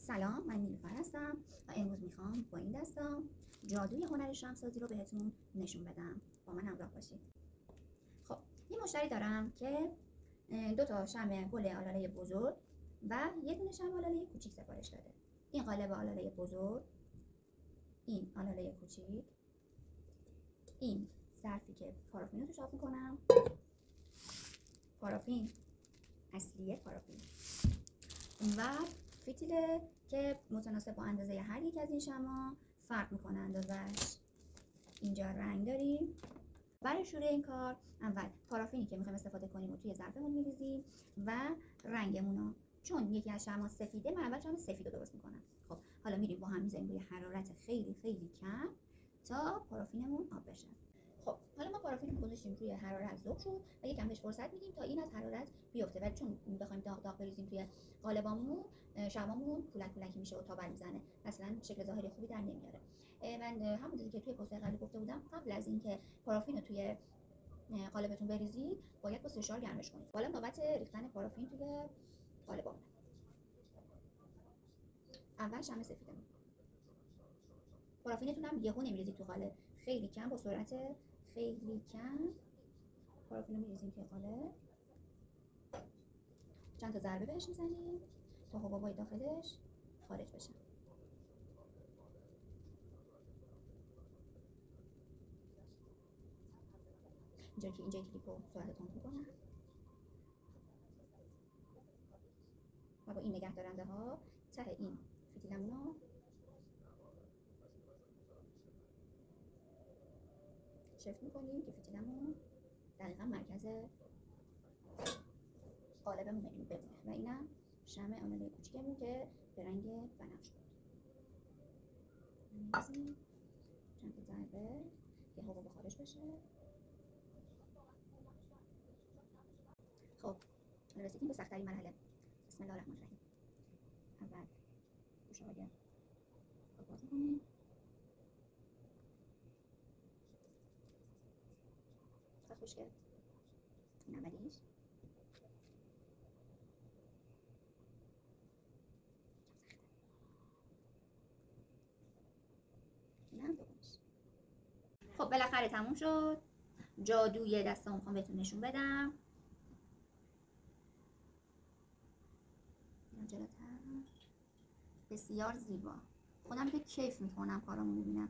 سلام، من نیلوفر هستم و امروز میخوام با این دستام جادوی هنر شمع‌سازی رو بهتون نشون بدم. با من همراه باشید. خب یه مشتری دارم که 2 تا شمع گل آلاله بزرگ و یه دونه شمع آلاله کوچیک سفارش داده. این قالب آلاله بزرگ، این آلاله کوچیک، این ظرفی که پارافین رو توش آب میکنم، پارافین اصلیه پارافین و فتیله که متناسب با اندازه هر یک از این شمع فرق میکنه اندازش. اینجا رنگ داریم. برای شروع این کار اول پارافینی که میخوایم استفاده کنیم رو توی ظرفمون میریزیم و رنگمون رو، چون یکی از شمع‌ها سفیده، من اول شمع سفید رو درست میکنم. خب حالا میریم با هم میذاریم روی حرارت خیلی خیلی کم تا پارافینمون آب بشه. خب حالا ما پارافین رو گذاشتیم روی حرارت ذوب شد و یکم بهش فرصت میدیم تا این از حرارت بیفته، ولی چون بخوایم داغ داغ بریزیم توی قالبامون شمعمون پولک پولکی میشه و تابل میزنه، اصلا شکل ظاهری خوبی در نمیاره. من همونجوری که توی پست قبلی گفته بودم، قبل از اینکه پارافین رو توی قالبتون بریزید باید با سشوار گرمش کنید. حالا نوبت ریختن پارافین توی قالبامون. اول شمع سفیدمون، پارافینتون هم یهو نمیریزید تو قالب، خیلی کم با سرعت خیلی کم پارافین رو میریزیم توی قالب. چند تا ضربه بهش میزنیم تا حبابای داخلش خارج بشن. اینجا کلیپ رو سرعت تند میکنم و با این نگه دارنده ها ته این فتیلمون رو شفت میکنیم که فتیلمون دقیقا مرکز قالبمون بمونه و اینم شمع آلاله کوچیکمون که به رنگ بنفش بود. میریزیم چند تا ضربه که حباب خارج بشه. خب رسیدیم به سخت‌ترین مرحله. بسم الله الرحمن الرحیم. اول گوشه‌های رو باز می‌کنیم. خیلی خوشگل. این اولیش. این هم دومیش. خب بالاخره تموم شد. جادوی دستام میخوام بهتون نشون بدم. جلوتر. بسیار زیبا. خودم که کیف میکنم کارامو میبینم.